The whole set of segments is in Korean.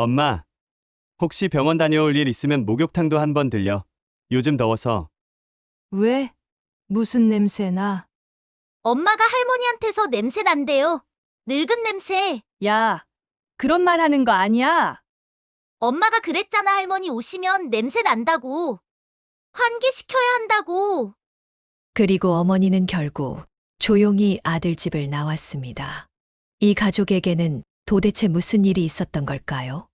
엄마, 혹시 병원 다녀올 일 있으면 목욕탕도 한번 들려. 요즘 더워서. 왜? 무슨 냄새나? 엄마가 할머니한테서 냄새 난대요. 늙은 냄새. 야, 그런 말 하는 거 아니야. 엄마가 그랬잖아, 할머니 오시면 냄새 난다고. 환기시켜야 한다고. 그리고 어머니는 결국 조용히 아들 집을 나왔습니다. 이 가족에게는 도대체 무슨 일이 있었던 걸까요?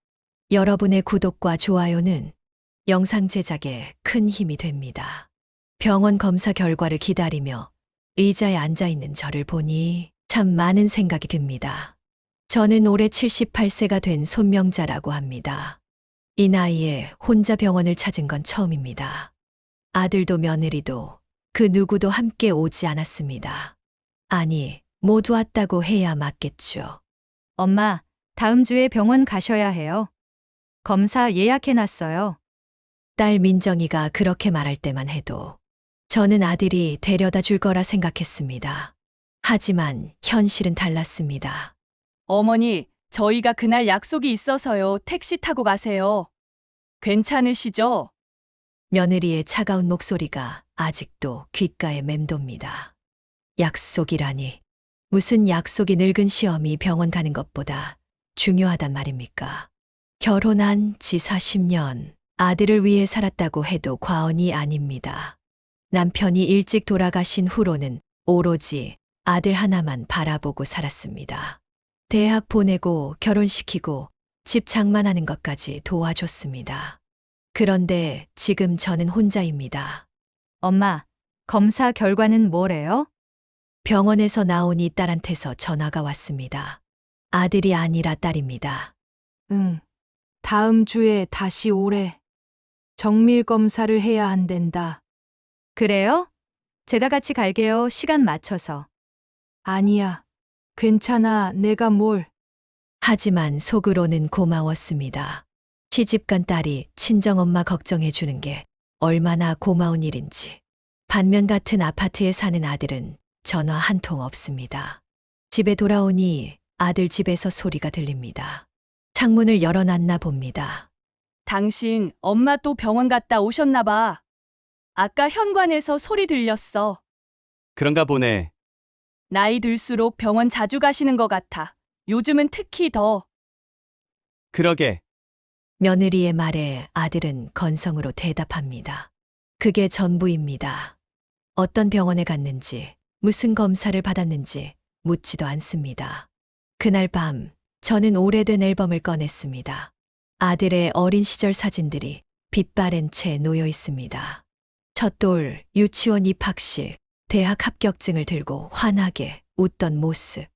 여러분의 구독과 좋아요는 영상 제작에 큰 힘이 됩니다. 병원 검사 결과를 기다리며 의자에 앉아 있는 저를 보니 참 많은 생각이 듭니다. 저는 올해 78세가 된 손명자라고 합니다. 이 나이에 혼자 병원을 찾은 건 처음입니다. 아들도 며느리도 그 누구도 함께 오지 않았습니다. 아니, 모두 왔다고 해야 맞겠죠. 엄마, 다음 주에 병원 가셔야 해요. 검사 예약해놨어요. 딸 민정이가 그렇게 말할 때만 해도 저는 아들이 데려다 줄 거라 생각했습니다. 하지만 현실은 달랐습니다. 어머니, 저희가 그날 약속이 있어서요. 택시 타고 가세요. 괜찮으시죠? 며느리의 차가운 목소리가 아직도 귓가에 맴돕니다. 약속이라니. 무슨 약속이 늙은 시어미 병원 가는 것보다 중요하단 말입니까? 결혼한 지 40년, 아들을 위해 살았다고 해도 과언이 아닙니다. 남편이 일찍 돌아가신 후로는 오로지 아들 하나만 바라보고 살았습니다. 대학 보내고 결혼시키고 집 장만하는 것까지 도와줬습니다. 그런데 지금 저는 혼자입니다. 엄마, 검사 결과는 뭐래요? 병원에서 나오니 딸한테서 전화가 왔습니다. 아들이 아니라 딸입니다. 응. 다음 주에 다시 오래. 정밀 검사를 해야 한댄다. 그래요? 제가 같이 갈게요. 시간 맞춰서. 아니야. 괜찮아. 내가 뭘. 하지만 속으로는 고마웠습니다. 시집간 딸이 친정엄마 걱정해 주는 게 얼마나 고마운 일인지. 반면 같은 아파트에 사는 아들은 전화 한 통 없습니다. 집에 돌아오니 아들 집에서 소리가 들립니다. 창문을 열어놨나 봅니다. 당신 엄마 또 병원 갔다 오셨나 봐. 아까 현관에서 소리 들렸어. 그런가 보네. 나이 들수록 병원 자주 가시는 것 같아. 요즘은 특히 더. 그러게. 며느리의 말에 아들은 건성으로 대답합니다. 그게 전부입니다. 어떤 병원에 갔는지, 무슨 검사를 받았는지 묻지도 않습니다. 그날 밤, 저는 오래된 앨범을 꺼냈습니다. 아들의 어린 시절 사진들이 빛바랜 채 놓여 있습니다. 첫돌, 유치원 입학식, 대학 합격증을 들고 환하게 웃던 모습.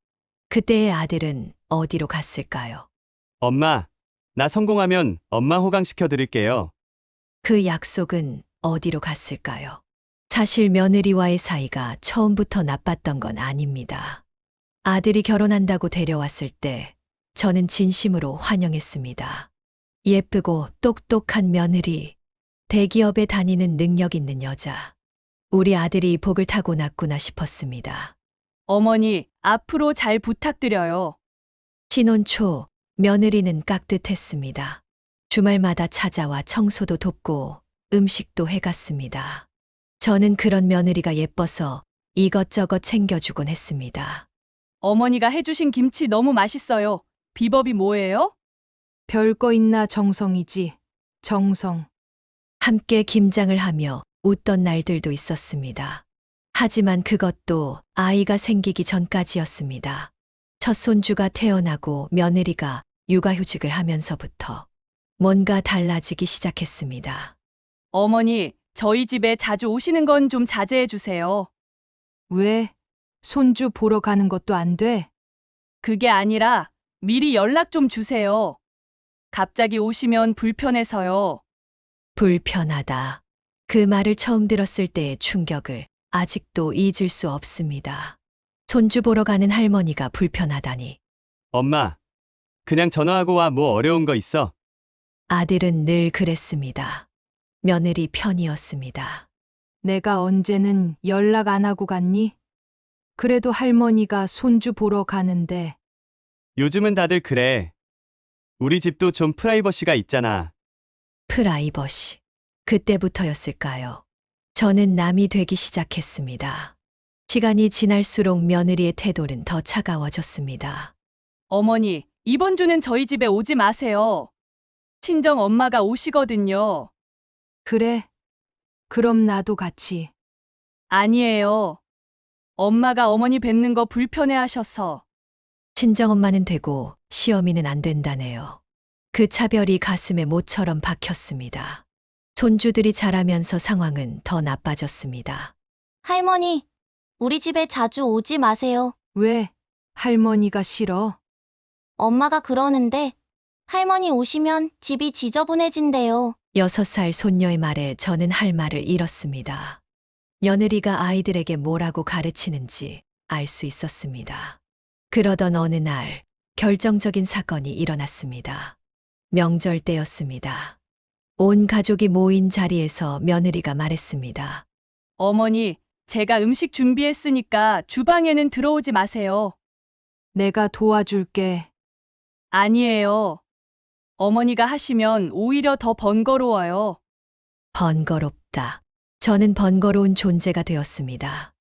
그때의 아들은 어디로 갔을까요? 엄마, 나 성공하면 엄마 호강시켜 드릴게요. 그 약속은 어디로 갔을까요? 사실 며느리와의 사이가 처음부터 나빴던 건 아닙니다. 아들이 결혼한다고 데려왔을 때 저는 진심으로 환영했습니다. 예쁘고 똑똑한 며느리, 대기업에 다니는 능력 있는 여자. 우리 아들이 복을 타고났구나 싶었습니다. 어머니, 앞으로 잘 부탁드려요. 신혼 초 며느리는 깍듯했습니다. 주말마다 찾아와 청소도 돕고 음식도 해갔습니다. 저는 그런 며느리가 예뻐서 이것저것 챙겨주곤 했습니다. 어머니가 해주신 김치 너무 맛있어요. 비법이 뭐예요? 별거 있나 정성이지. 정성. 함께 김장을 하며 웃던 날들도 있었습니다. 하지만 그것도 아이가 생기기 전까지였습니다. 첫 손주가 태어나고 며느리가 육아휴직을 하면서부터 뭔가 달라지기 시작했습니다. 어머니, 저희 집에 자주 오시는 건 좀 자제해 주세요. 왜? 손주 보러 가는 것도 안 돼? 그게 아니라 미리 연락 좀 주세요. 갑자기 오시면 불편해서요. 불편하다. 그 말을 처음 들었을 때의 충격을 아직도 잊을 수 없습니다. 손주 보러 가는 할머니가 불편하다니. 엄마, 그냥 전화하고 와. 뭐 어려운 거 있어? 아들은 늘 그랬습니다. 며느리 편이었습니다. 내가 언제는 연락 안 하고 갔니? 그래도 할머니가 손주 보러 가는데 요즘은 다들 그래. 우리 집도 좀 프라이버시가 있잖아. 프라이버시. 그때부터였을까요? 저는 남이 되기 시작했습니다. 시간이 지날수록 며느리의 태도는 더 차가워졌습니다. 어머니, 이번 주는 저희 집에 오지 마세요. 친정 엄마가 오시거든요. 그래. 그럼 나도 같이. 아니에요. 엄마가 어머니 뵙는 거 불편해하셔서. 친정엄마는 되고 시어미는 안 된다네요. 그 차별이 가슴에 못처럼 박혔습니다. 손주들이 자라면서 상황은 더 나빠졌습니다. 할머니, 우리 집에 자주 오지 마세요. 왜? 할머니가 싫어? 엄마가 그러는데 할머니 오시면 집이 지저분해진대요. 6살 손녀의 말에 저는 할 말을 잃었습니다. 며느리가 아이들에게 뭐라고 가르치는지 알 수 있었습니다. 그러던 어느 날 결정적인 사건이 일어났습니다. 명절 때였습니다. 온 가족이 모인 자리에서 며느리가 말했습니다. 어머니, 제가 음식 준비했으니까 주방에는 들어오지 마세요. 내가 도와줄게. 아니에요. 어머니가 하시면 오히려 더 번거로워요. 번거롭다. 저는 번거로운 존재가 되었습니다.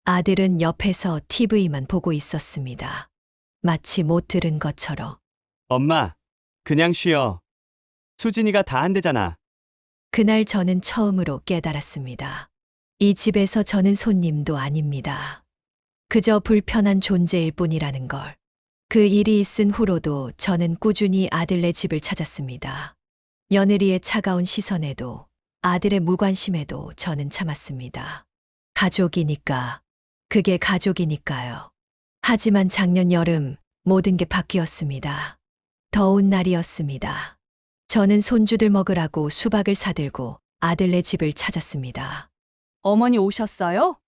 아들은 옆에서 TV만 보고 있었습니다. 마치 못 들은 것처럼. 엄마, 그냥 쉬어. 수진이가 다 한대잖아. 그날 저는 처음으로 깨달았습니다. 이 집에서 저는 손님도 아닙니다. 그저 불편한 존재일 뿐이라는 걸. 그 일이 있은 후로도 저는 꾸준히 아들네 집을 찾았습니다. 며느리의 차가운 시선에도 아들의 무관심에도 저는 참았습니다. 가족이니까, 그게 가족이니까요. 하지만 작년 여름 모든 게 바뀌었습니다. 더운 날이었습니다. 저는 손주들 먹으라고 수박을 사들고 아들네 집을 찾았습니다. 어머니 오셨어요?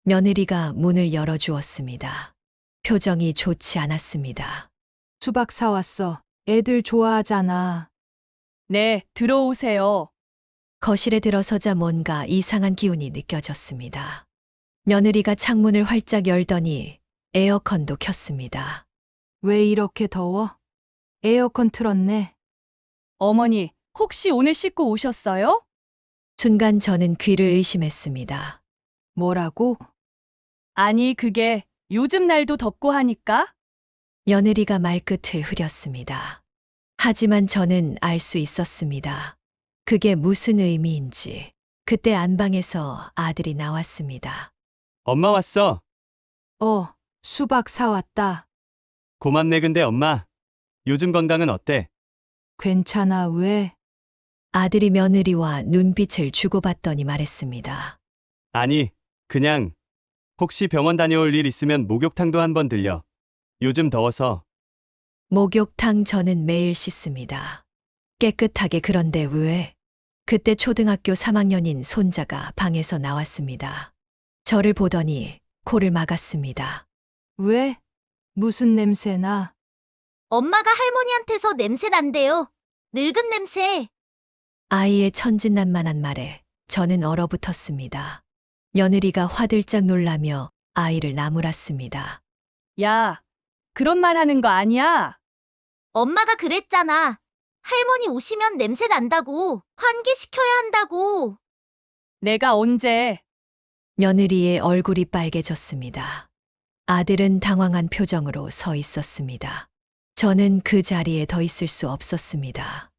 며느리가 문을 열어주었습니다. 표정이 좋지 않았습니다. 수박 사왔어. 애들 좋아하잖아. 네, 들어오세요. 거실에 들어서자 뭔가 이상한 기운이 느껴졌습니다. 며느리가 창문을 활짝 열더니 에어컨도 켰습니다. 왜 이렇게 더워? 에어컨 틀었네. 어머니, 혹시 오늘 씻고 오셨어요? 순간 저는 귀를 의심했습니다. 뭐라고? 아니, 그게 요즘 날도 덥고 하니까? 며느리가 말끝을 흐렸습니다. 하지만 저는 알 수 있었습니다. 그게 무슨 의미인지. 그때 안방에서 아들이 나왔습니다. 엄마 왔어. 수박 사왔다. 고맙네. 근데 엄마, 요즘 건강은 어때? 괜찮아, 왜? 아들이 며느리와 눈빛을 주고받더니 말했습니다. 아니, 그냥 혹시 병원 다녀올 일 있으면 목욕탕도 한번 들려. 요즘 더워서. 목욕탕 저는 매일 씻습니다. 깨끗하게. 그런데 왜? 그때 초등학교 3학년인 손자가 방에서 나왔습니다. 저를 보더니 코를 막았습니다. 왜? 무슨 냄새나? 엄마가 할머니한테서 냄새 난대요. 늙은 냄새. 아이의 천진난만한 말에 저는 얼어붙었습니다. 며느리가 화들짝 놀라며 아이를 나무랐습니다. 야, 그런 말 하는 거 아니야? 엄마가 그랬잖아. 할머니 오시면 냄새 난다고. 환기시켜야 한다고. 내가 언제? 며느리의 얼굴이 빨개졌습니다. 아들은 당황한 표정으로 서 있었습니다. 저는 그 자리에 더 있을 수 없었습니다.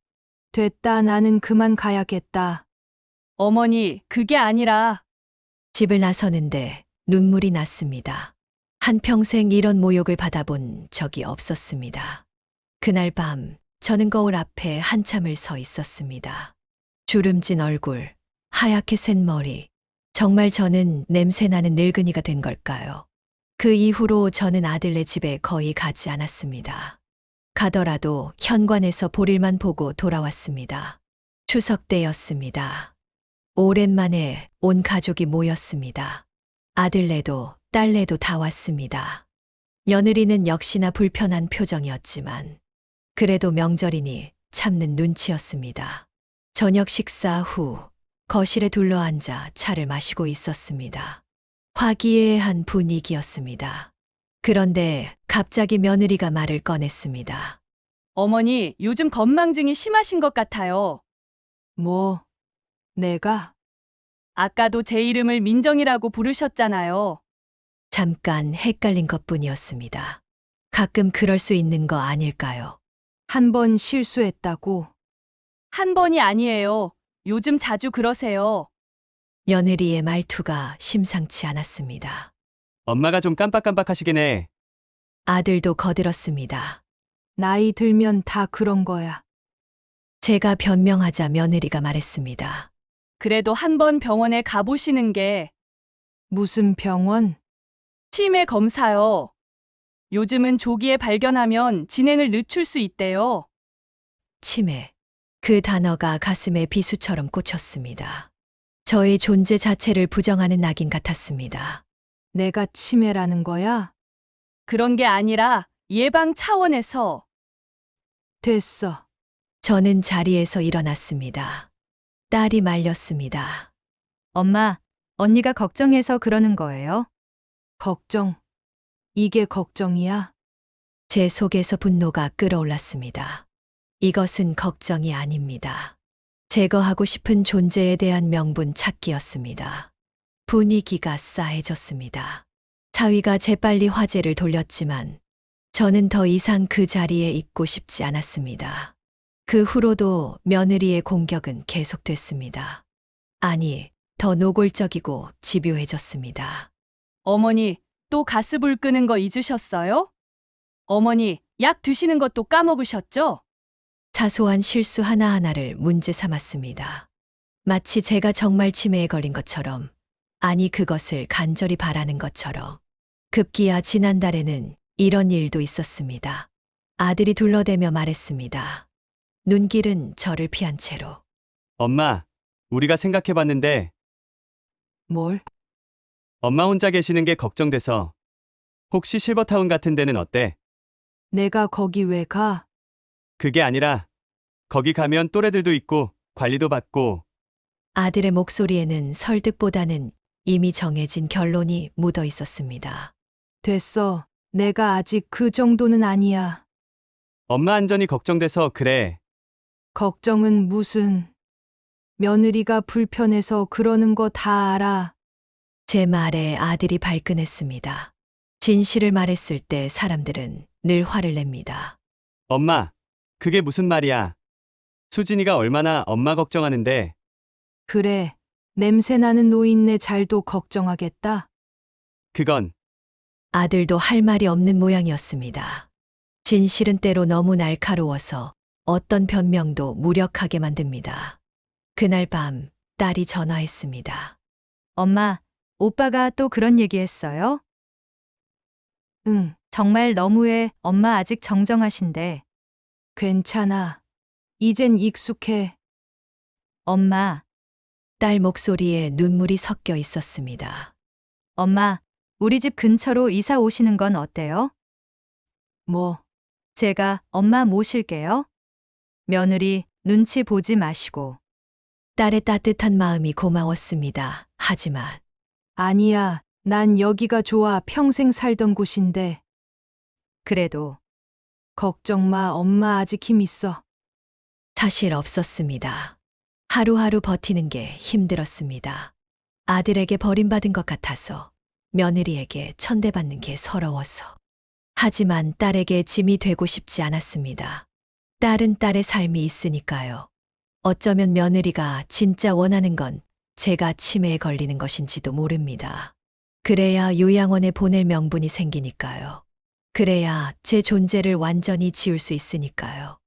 됐다, 나는 그만 가야겠다. 어머니, 그게 아니라. 집을 나서는데 눈물이 났습니다. 한평생 이런 모욕을 받아본 적이 없었습니다. 그날 밤 저는 거울 앞에 한참을 서 있었습니다. 주름진 얼굴, 하얗게 센 머리. 정말 저는 냄새나는 늙은이가 된 걸까요? 그 이후로 저는 아들네 집에 거의 가지 않았습니다. 가더라도 현관에서 볼일만 보고 돌아왔습니다. 추석 때였습니다. 오랜만에 온 가족이 모였습니다. 아들네도 딸네도 다 왔습니다. 며느리는 역시나 불편한 표정이었지만 그래도 명절이니 참는 눈치였습니다. 저녁 식사 후 거실에 둘러앉아 차를 마시고 있었습니다. 화기애애한 분위기였습니다. 그런데 갑자기 며느리가 말을 꺼냈습니다. 어머니, 요즘 건망증이 심하신 것 같아요. 뭐, 내가? 아까도 제 이름을 민정이라고 부르셨잖아요. 잠깐 헷갈린 것뿐이었습니다. 가끔 그럴 수 있는 거 아닐까요? 한 번 실수했다고. 한 번이 아니에요. 요즘 자주 그러세요. 며느리의 말투가 심상치 않았습니다. 엄마가 좀 깜빡깜빡하시긴 해. 아들도 거들었습니다. 나이 들면 다 그런 거야. 제가 변명하자 며느리가 말했습니다. 그래도 한 번 병원에 가보시는 게 무슨 병원? 치매 검사요. 요즘은 조기에 발견하면 진행을 늦출 수 있대요. 치매. 그 단어가 가슴에 비수처럼 꽂혔습니다. 저의 존재 자체를 부정하는 낙인 같았습니다. 내가 치매라는 거야? 그런 게 아니라 예방 차원에서. 됐어. 저는 자리에서 일어났습니다. 딸이 말렸습니다. 엄마, 언니가 걱정해서 그러는 거예요? 걱정. 이게 걱정이야? 제 속에서 분노가 끓어올랐습니다. 이것은 걱정이 아닙니다. 제거하고 싶은 존재에 대한 명분 찾기였습니다. 분위기가 싸해졌습니다. 사위가 재빨리 화제를 돌렸지만 저는 더 이상 그 자리에 있고 싶지 않았습니다. 그 후로도 며느리의 공격은 계속됐습니다. 아니, 더 노골적이고 집요해졌습니다. 어머니, 또 가스불 끄는 거 잊으셨어요? 어머니, 약 드시는 것도 까먹으셨죠? 사소한 실수 하나하나를 문제 삼았습니다. 마치 제가 정말 치매에 걸린 것처럼, 아니 그것을 간절히 바라는 것처럼. 급기야 지난달에는 이런 일도 있었습니다. 아들이 둘러대며 말했습니다. 눈길은 저를 피한 채로. 엄마, 우리가 생각해봤는데 뭘? 엄마 혼자 계시는 게 걱정돼서 혹시 실버타운 같은 데는 어때? 내가 거기 왜 가? 그게 아니라 거기 가면 또래들도 있고 관리도 받고 아들의 목소리에는 설득보다는 이미 정해진 결론이 묻어 있었습니다. 됐어. 내가 아직 그 정도는 아니야. 엄마 안전이 걱정돼서 그래. 걱정은 무슨. 며느리가 불편해서 그러는 거 다 알아. 제 말에 아들이 발끈했습니다. 진실을 말했을 때 사람들은 늘 화를 냅니다. 엄마, 그게 무슨 말이야? 수진이가 얼마나 엄마 걱정하는데 그래. 냄새나는 노인네 잘도 걱정하겠다. 그건 아들도 할 말이 없는 모양이었습니다. 진실은 때로 너무 날카로워서 어떤 변명도 무력하게 만듭니다. 그날 밤 딸이 전화했습니다. 엄마, 오빠가 또 그런 얘기 했어요? 응, 정말 너무해. 엄마 아직 정정하신데. 괜찮아. 이젠 익숙해. 엄마, 딸 목소리에 눈물이 섞여 있었습니다. 엄마, 우리 집 근처로 이사 오시는 건 어때요? 뭐, 제가 엄마 모실게요. 며느리 눈치 보지 마시고. 딸의 따뜻한 마음이 고마웠습니다. 하지만 아니야. 난 여기가 좋아. 평생 살던 곳인데. 그래도 걱정 마. 엄마 아직 힘 있어. 사실 없었습니다. 하루하루 버티는 게 힘들었습니다. 아들에게 버림받은 것 같아서 며느리에게 천대받는 게 서러워서. 하지만 딸에게 짐이 되고 싶지 않았습니다. 딸은 딸의 삶이 있으니까요. 어쩌면 며느리가 진짜 원하는 건 제가 치매에 걸리는 것인지도 모릅니다. 그래야 요양원에 보낼 명분이 생기니까요. 그래야 제 존재를 완전히 지울 수 있으니까요.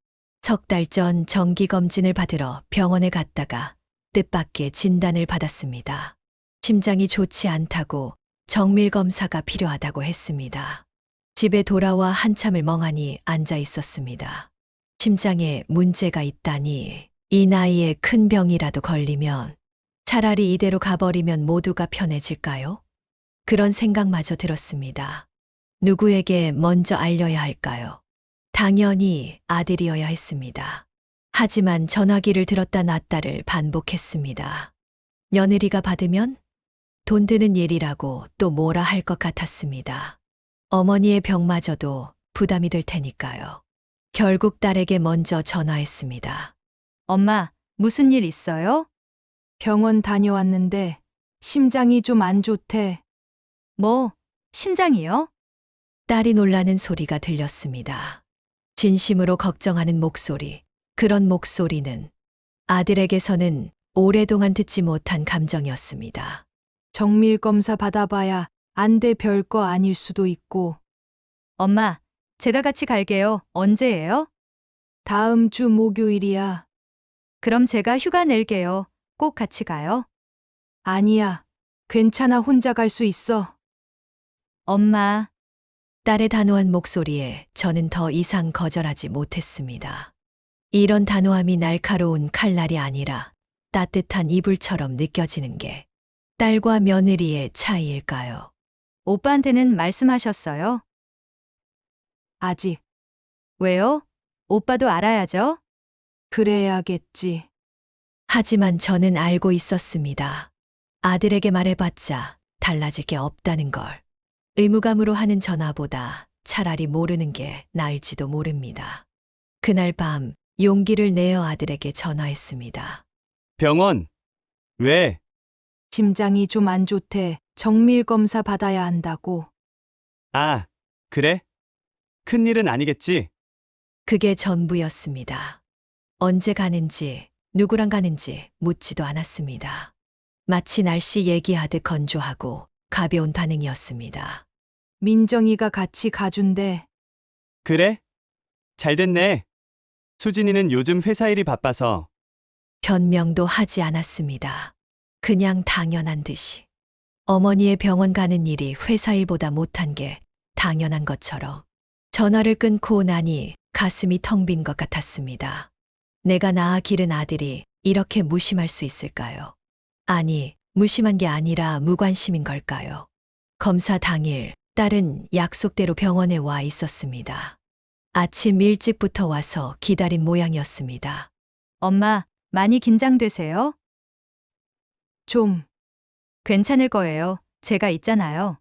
석 달 전 정기검진을 받으러 병원에 갔다가 뜻밖의 진단을 받았습니다. 심장이 좋지 않다고 정밀검사가 필요하다고 했습니다. 집에 돌아와 한참을 멍하니 앉아 있었습니다. 심장에 문제가 있다니 이 나이에 큰 병이라도 걸리면 차라리 이대로 가버리면 모두가 편해질까요? 그런 생각마저 들었습니다. 누구에게 먼저 알려야 할까요? 당연히 아들이어야 했습니다. 하지만 전화기를 들었다 놨다를 반복했습니다. 며느리가 받으면 돈 드는 일이라고 또 뭐라 할 것 같았습니다. 어머니의 병마저도 부담이 될 테니까요. 결국 딸에게 먼저 전화했습니다. 엄마, 무슨 일 있어요? 병원 다녀왔는데 심장이 좀 안 좋대. 뭐, 심장이요? 딸이 놀라는 소리가 들렸습니다. 진심으로 걱정하는 목소리, 그런 목소리는 아들에게서는 오랫동안 듣지 못한 감정이었습니다. 정밀 검사 받아봐야 안 돼 별거 아닐 수도 있고. 엄마, 제가 같이 갈게요. 언제예요? 다음 주 목요일이야. 그럼 제가 휴가 낼게요. 꼭 같이 가요. 아니야. 괜찮아. 혼자 갈 수 있어. 엄마, 딸의 단호한 목소리에 저는 더 이상 거절하지 못했습니다. 이런 단호함이 날카로운 칼날이 아니라 따뜻한 이불처럼 느껴지는 게 딸과 며느리의 차이일까요? 오빠한테는 말씀하셨어요? 아직. 왜요? 오빠도 알아야죠? 그래야겠지. 하지만 저는 알고 있었습니다. 아들에게 말해봤자 달라질 게 없다는 걸. 의무감으로 하는 전화보다 차라리 모르는 게 나을지도 모릅니다. 그날 밤 용기를 내어 아들에게 전화했습니다. 병원. 왜? 심장이 좀 안 좋대. 정밀 검사 받아야 한다고. 아, 그래? 큰일은 아니겠지? 그게 전부였습니다. 언제 가는지, 누구랑 가는지 묻지도 않았습니다. 마치 날씨 얘기하듯 건조하고 가벼운 반응이었습니다. 민정이가 같이 가준대. 그래? 잘 됐네. 수진이는 요즘 회사 일이 바빠서. 변명도 하지 않았습니다. 그냥 당연한 듯이. 어머니의 병원 가는 일이 회사 일보다 못한 게 당연한 것처럼. 전화를 끊고 나니 가슴이 텅 빈 것 같았습니다. 내가 낳아 기른 아들이 이렇게 무심할 수 있을까요? 아니, 무심한 게 아니라 무관심인 걸까요? 검사 당일, 딸은 약속대로 병원에 와 있었습니다. 아침 일찍부터 와서 기다린 모양이었습니다. 엄마, 많이 긴장되세요? 좀. 괜찮을 거예요. 제가 있잖아요.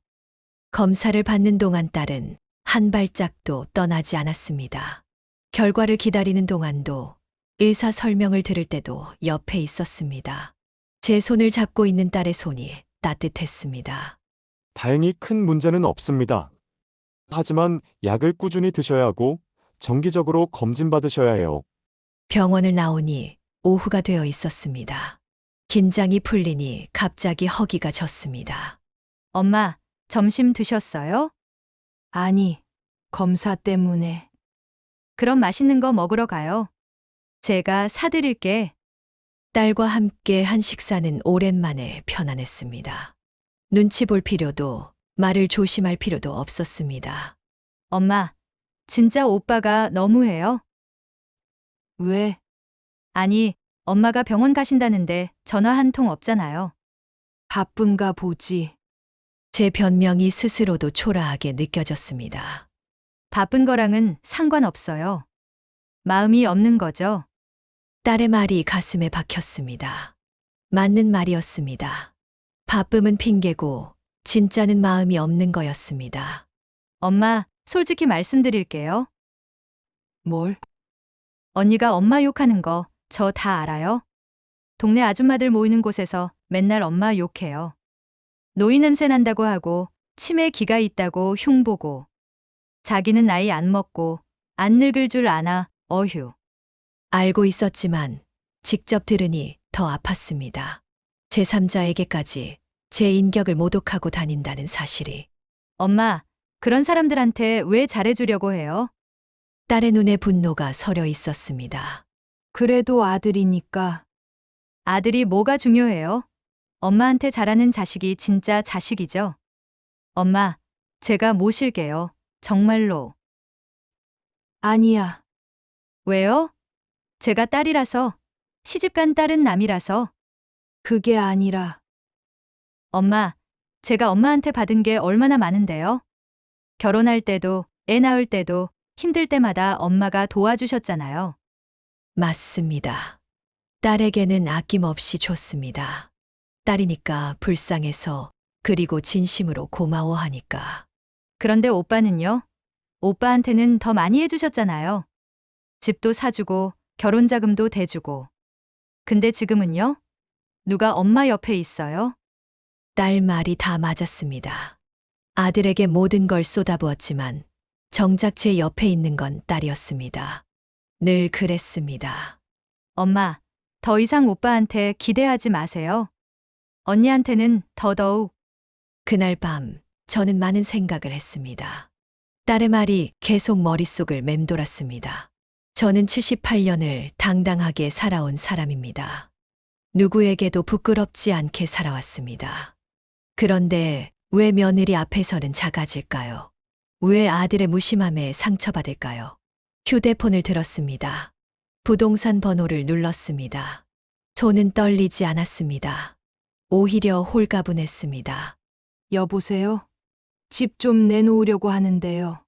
검사를 받는 동안 딸은 한 발짝도 떠나지 않았습니다. 결과를 기다리는 동안도 의사 설명을 들을 때도 옆에 있었습니다. 제 손을 잡고 있는 딸의 손이 따뜻했습니다. 다행히 큰 문제는 없습니다. 하지만 약을 꾸준히 드셔야 하고 정기적으로 검진받으셔야 해요. 병원을 나오니 오후가 되어 있었습니다. 긴장이 풀리니 갑자기 허기가 졌습니다. 엄마, 점심 드셨어요? 아니. 검사 때문에. 그럼 맛있는 거 먹으러 가요. 제가 사드릴게. 딸과 함께 한 식사는 오랜만에 편안했습니다. 눈치 볼 필요도 말을 조심할 필요도 없었습니다. 엄마, 진짜 오빠가 너무해요. 왜? 아니, 엄마가 병원 가신다는데 전화 한 통 없잖아요. 바쁜가 보지. 제 변명이 스스로도 초라하게 느껴졌습니다. 바쁜 거랑은 상관없어요. 마음이 없는 거죠. 딸의 말이 가슴에 박혔습니다. 맞는 말이었습니다. 바쁨은 핑계고 진짜는 마음이 없는 거였습니다. 엄마, 솔직히 말씀드릴게요. 뭘? 언니가 엄마 욕하는 거 저 다 알아요. 동네 아줌마들 모이는 곳에서 맨날 엄마 욕해요. 노이 냄새 난다고 하고 치매 기가 있다고 흉보고 자기는 나이 안 먹고 안 늙을 줄 아나 어휴. 알고 있었지만 직접 들으니 더 아팠습니다. 제3자에게까지 제 인격을 모독하고 다닌다는 사실이. 엄마, 그런 사람들한테 왜 잘해주려고 해요? 딸의 눈에 분노가 서려 있었습니다. 그래도 아들이니까. 아들이 뭐가 중요해요? 엄마한테 잘하는 자식이 진짜 자식이죠. 엄마, 제가 모실게요. 정말로. 아니야. 왜요? 제가 딸이라서, 시집간 딸은 남이라서. 그게 아니라. 엄마, 제가 엄마한테 받은 게 얼마나 많은데요? 결혼할 때도, 애 낳을 때도, 힘들 때마다 엄마가 도와주셨잖아요. 맞습니다. 딸에게는 아낌없이 줬습니다. 딸이니까 불쌍해서 그리고 진심으로 고마워하니까. 그런데 오빠는요? 오빠한테는 더 많이 해주셨잖아요. 집도 사주고 결혼 자금도 대주고. 근데 지금은요? 누가 엄마 옆에 있어요? 딸 말이 다 맞았습니다. 아들에게 모든 걸 쏟아부었지만 정작 제 옆에 있는 건 딸이었습니다. 늘 그랬습니다. 엄마, 더 이상 오빠한테 기대하지 마세요. 언니한테는 더더욱. 그날 밤 저는 많은 생각을 했습니다. 딸의 말이 계속 머릿속을 맴돌았습니다. 저는 78년을 당당하게 살아온 사람입니다. 누구에게도 부끄럽지 않게 살아왔습니다. 그런데 왜 며느리 앞에서는 작아질까요? 왜 아들의 무심함에 상처받을까요? 휴대폰을 들었습니다. 부동산 번호를 눌렀습니다. 손은 떨리지 않았습니다. 오히려 홀가분했습니다. 여보세요? 집 좀 내놓으려고 하는데요.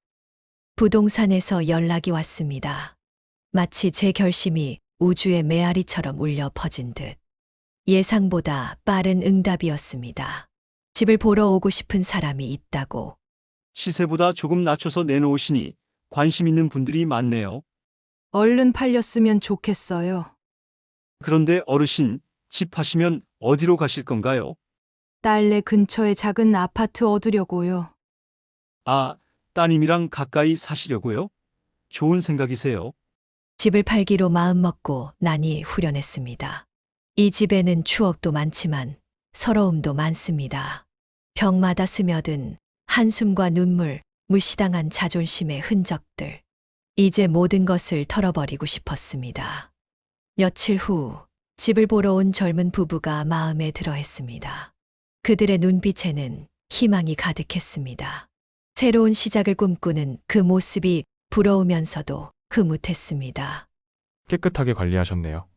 부동산에서 연락이 왔습니다. 마치 제 결심이 우주의 메아리처럼 울려 퍼진 듯. 예상보다 빠른 응답이었습니다. 집을 보러 오고 싶은 사람이 있다고. 시세보다 조금 낮춰서 내놓으시니 관심 있는 분들이 많네요. 얼른 팔렸으면 좋겠어요. 그런데 어르신, 집 파시면 어디로 가실 건가요? 딸네 근처에 작은 아파트 얻으려고요. 아, 따님이랑 가까이 사시려고요? 좋은 생각이세요. 집을 팔기로 마음먹고 나니 후련했습니다. 이 집에는 추억도 많지만 서러움도 많습니다. 벽마다 스며든 한숨과 눈물, 무시당한 자존심의 흔적들. 이제 모든 것을 털어버리고 싶었습니다. 며칠 후 집을 보러 온 젊은 부부가 마음에 들어 했습니다. 그들의 눈빛에는 희망이 가득했습니다. 새로운 시작을 꿈꾸는 그 모습이 부러우면서도 흐뭇했습니다. 깨끗하게 관리하셨네요.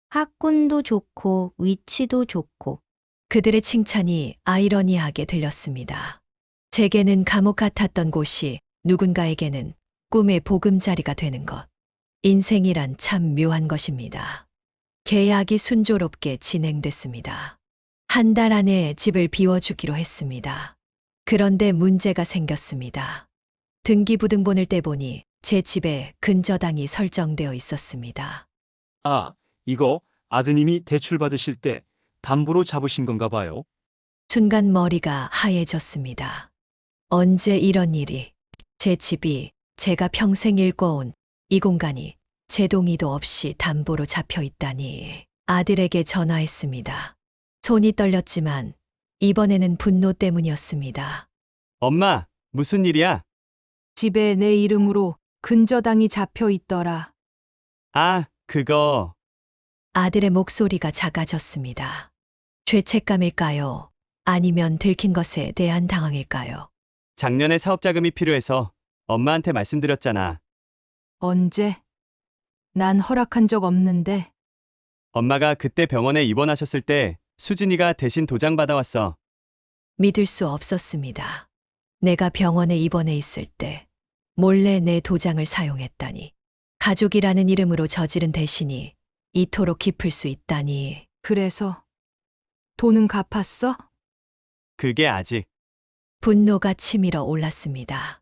학군도 좋고 위치도 좋고. 그들의 칭찬이 아이러니하게 들렸습니다. 제게는 감옥 같았던 곳이 누군가에게는 꿈의 보금자리가 되는 것. 인생이란 참 묘한 것입니다. 계약이 순조롭게 진행됐습니다. 한 달 안에 집을 비워주기로 했습니다. 그런데 문제가 생겼습니다. 등기부등본을 떼보니 제 집에 근저당이 설정되어 있었습니다. 아, 이거 아드님이 대출 받으실 때 담보로 잡으신 건가 봐요. 순간 머리가 하얘졌습니다. 언제 이런 일이, 제 집이 제가 평생 일궈온 이 공간이 제 동의도 없이 담보로 잡혀 있다니. 아들에게 전화했습니다. 손이 떨렸지만 이번에는 분노 때문이었습니다. 엄마, 무슨 일이야? 집에 내 이름으로 근저당이 잡혀 있더라. 아, 그거. 아들의 목소리가 작아졌습니다. 죄책감일까요? 아니면 들킨 것에 대한 당황일까요? 작년에 사업 자금이 필요해서 엄마한테 말씀드렸잖아. 언제? 난 허락한 적 없는데. 엄마가 그때 병원에 입원하셨을 때 수진이가 대신 도장 받아왔어. 믿을 수 없었습니다. 내가 병원에 입원해 있을 때 몰래 내 도장을 사용했다니. 가족이라는 이름으로 저지른 대신이 이토록 깊을 수 있다니. 그래서 돈은 갚았어? 그게 아직. 분노가 치밀어 올랐습니다.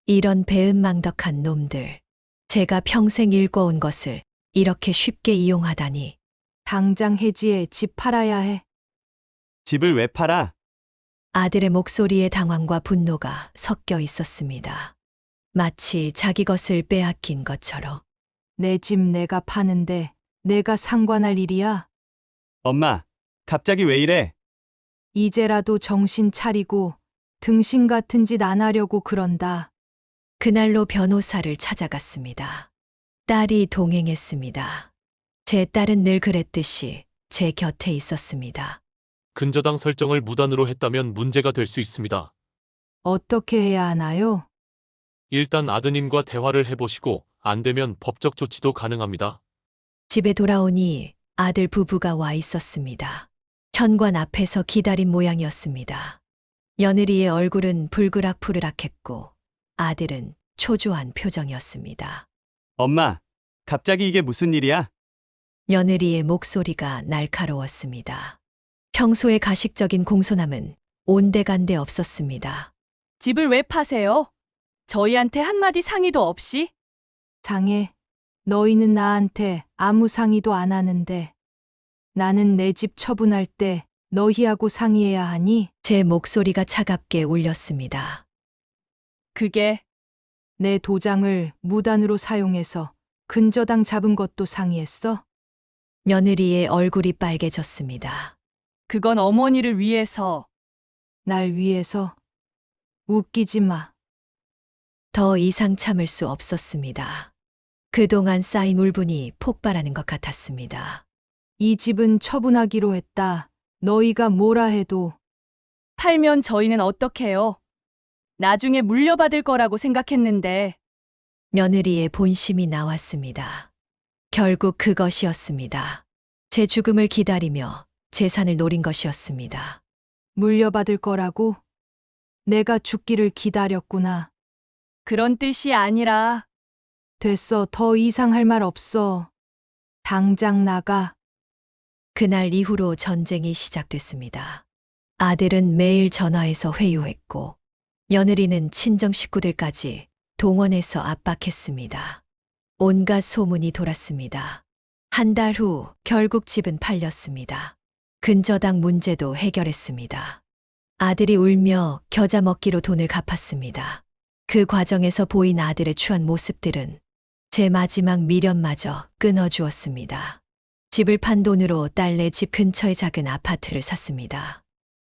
이런 배은망덕한 놈들. 제가 평생 일궈온 것을 이렇게 쉽게 이용하다니. 당장 해지해. 집 팔아야 해. 집을 왜 팔아? 아들의 목소리에 당황과 분노가 섞여 있었습니다. 마치 자기 것을 빼앗긴 것처럼. 내 집 내가 파는데 내가 상관할 일이야? 엄마, 갑자기 왜 이래? 이제라도 정신 차리고 등신 같은 짓 안 하려고 그런다. 그날로 변호사를 찾아갔습니다. 딸이 동행했습니다. 제 딸은 늘 그랬듯이 제 곁에 있었습니다. 근저당 설정을 무단으로 했다면 문제가 될 수 있습니다. 어떻게 해야 하나요? 일단 아드님과 대화를 해보시고 안 되면 법적 조치도 가능합니다. 집에 돌아오니 아들 부부가 와 있었습니다. 현관 앞에서 기다린 모양이었습니다. 며느리의 얼굴은 불그락푸르락했고 아들은 초조한 표정이었습니다. 엄마, 갑자기 이게 무슨 일이야? 며느리의 목소리가 날카로웠습니다. 평소의 가식적인 공손함은 온데간데 없었습니다. 집을 왜 파세요? 저희한테 한마디 상의도 없이? 상해. 너희는 나한테 아무 상의도 안 하는데 나는 내 집 처분할 때 너희하고 상의해야 하니? 제 목소리가 차갑게 울렸습니다. 그게 내 도장을 무단으로 사용해서 근저당 잡은 것도 상의했어? 며느리의 얼굴이 빨개졌습니다. 그건 어머니를 위해서. 날 위해서? 웃기지 마. 더 이상 참을 수 없었습니다. 그동안 쌓인 울분이 폭발하는 것 같았습니다. 이 집은 처분하기로 했다. 너희가 뭐라 해도. 팔면 저희는 어떡해요? 나중에 물려받을 거라고 생각했는데. 며느리의 본심이 나왔습니다. 결국 그것이었습니다. 제 죽음을 기다리며 재산을 노린 것이었습니다. 물려받을 거라고? 내가 죽기를 기다렸구나. 그런 뜻이 아니라 됐어. 더 이상 할 말 없어. 당장 나가. 그날 이후로 전쟁이 시작됐습니다. 아들은 매일 전화해서 회유했고, 며느리는 친정 식구들까지 동원해서 압박했습니다. 온갖 소문이 돌았습니다. 한 달 후 결국 집은 팔렸습니다. 근저당 문제도 해결했습니다. 아들이 울며 겨자 먹기로 돈을 갚았습니다. 그 과정에서 보인 아들의 추한 모습들은 제 마지막 미련마저 끊어주었습니다. 집을 판 돈으로 딸네 집 근처의 작은 아파트를 샀습니다.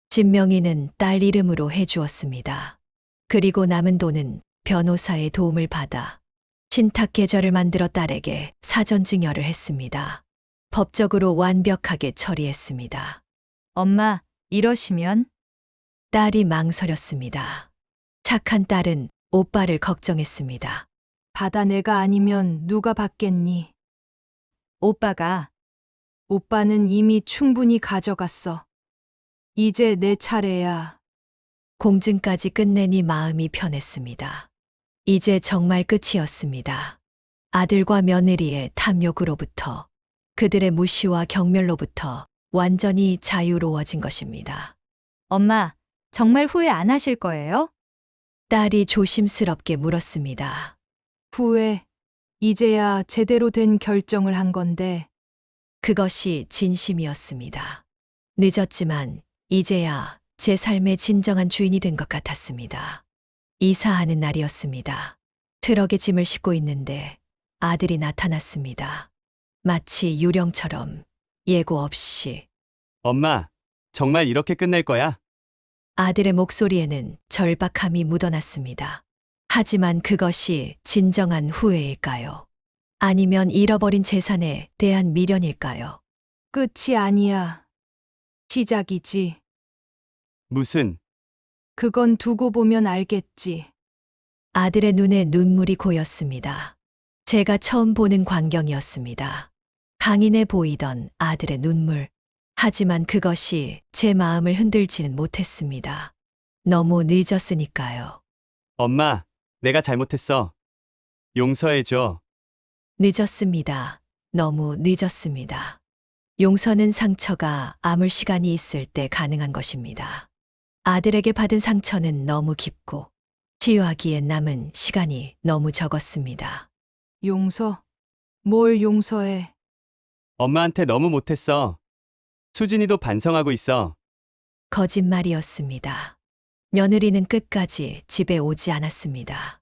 집 명의는 딸 이름으로 해주었습니다. 그리고 남은 돈은 변호사의 도움을 받아 신탁 계좌를 만들어 딸에게 사전 증여를 했습니다. 법적으로 완벽하게 처리했습니다. 엄마, 이러시면? 딸이 망설였습니다. 착한 딸은 오빠를 걱정했습니다. 받아. 내가 아니면 누가 받겠니? 오빠가. 오빠는 이미 충분히 가져갔어. 이제 내 차례야. 공증까지 끝내니 마음이 편했습니다. 이제 정말 끝이었습니다. 아들과 며느리의 탐욕으로부터, 그들의 무시와 경멸로부터 완전히 자유로워진 것입니다. 엄마, 정말 후회 안 하실 거예요? 딸이 조심스럽게 물었습니다. 후회. 이제야 제대로 된 결정을 한 건데. 그것이 진심이었습니다. 늦었지만 이제야 제 삶의 진정한 주인이 된 것 같았습니다. 이사하는 날이었습니다. 트럭에 짐을 싣고 있는데 아들이 나타났습니다. 마치 유령처럼 예고 없이. 엄마, 정말 이렇게 끝낼 거야? 아들의 목소리에는 절박함이 묻어났습니다. 하지만 그것이 진정한 후회일까요? 아니면 잃어버린 재산에 대한 미련일까요? 끝이 아니야. 시작이지. 무슨, 그건 두고 보면 알겠지. 아들의 눈에 눈물이 고였습니다. 제가 처음 보는 광경이었습니다. 강인해 보이던 아들의 눈물. 하지만 그것이 제 마음을 흔들지는 못했습니다. 너무 늦었으니까요. 엄마, 내가 잘못했어. 용서해줘. 늦었습니다. 너무 늦었습니다. 용서는 상처가 아물 시간이 있을 때 가능한 것입니다. 아들에게 받은 상처는 너무 깊고 치유하기엔 남은 시간이 너무 적었습니다. 용서? 뭘 용서해? 엄마한테 너무 못했어. 수진이도 반성하고 있어. 거짓말이었습니다. 며느리는 끝까지 집에 오지 않았습니다.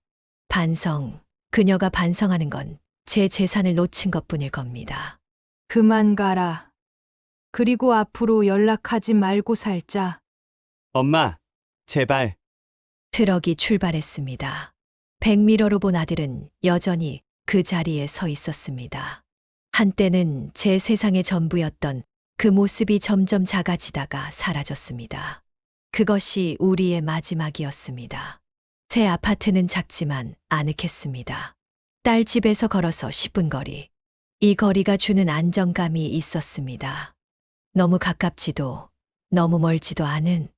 반성, 그녀가 반성하는 건 제 재산을 놓친 것뿐일 겁니다. 그만 가라. 그리고 앞으로 연락하지 말고 살자. 엄마, 제발. 트럭이 출발했습니다. 백미러로 본 아들은 여전히 그 자리에 서 있었습니다. 한때는 제 세상의 전부였던 그 모습이 점점 작아지다가 사라졌습니다. 그것이 우리의 마지막이었습니다. 새 아파트는 작지만 아늑했습니다. 딸 집에서 걸어서 10분 거리. 이 거리가 주는 안정감이 있었습니다. 너무 가깝지도 너무 멀지도 않은,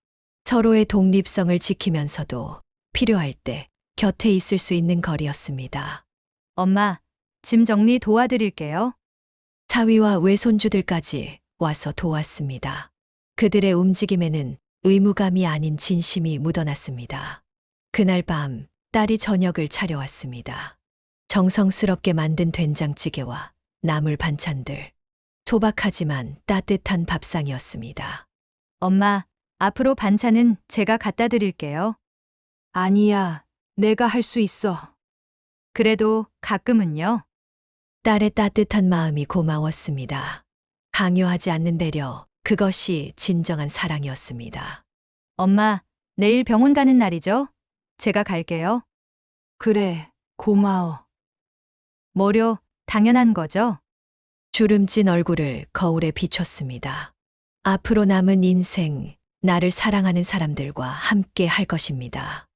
서로의 독립성을 지키면서도 필요할 때 곁에 있을 수 있는 거리였습니다. 엄마, 짐 정리 도와드릴게요. 사위와 외손주들까지 와서 도왔습니다. 그들의 움직임에는 의무감이 아닌 진심이 묻어났습니다. 그날 밤 딸이 저녁을 차려왔습니다. 정성스럽게 만든 된장찌개와 나물 반찬들. 소박하지만 따뜻한 밥상이었습니다. 엄마, 앞으로 반찬은 제가 갖다 드릴게요. 아니야, 내가 할 수 있어. 그래도 가끔은요. 딸의 따뜻한 마음이 고마웠습니다. 강요하지 않는 배려, 그것이 진정한 사랑이었습니다. 엄마, 내일 병원 가는 날이죠? 제가 갈게요. 그래, 고마워. 뭐려, 당연한 거죠? 주름진 얼굴을 거울에 비췄습니다. 앞으로 남은 인생, 나를 사랑하는 사람들과 함께 할 것입니다.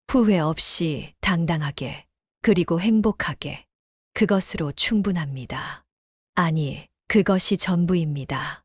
후회 없이 당당하게, 그리고 행복하게. 그것으로 충분합니다. 아니, 그것이 전부입니다.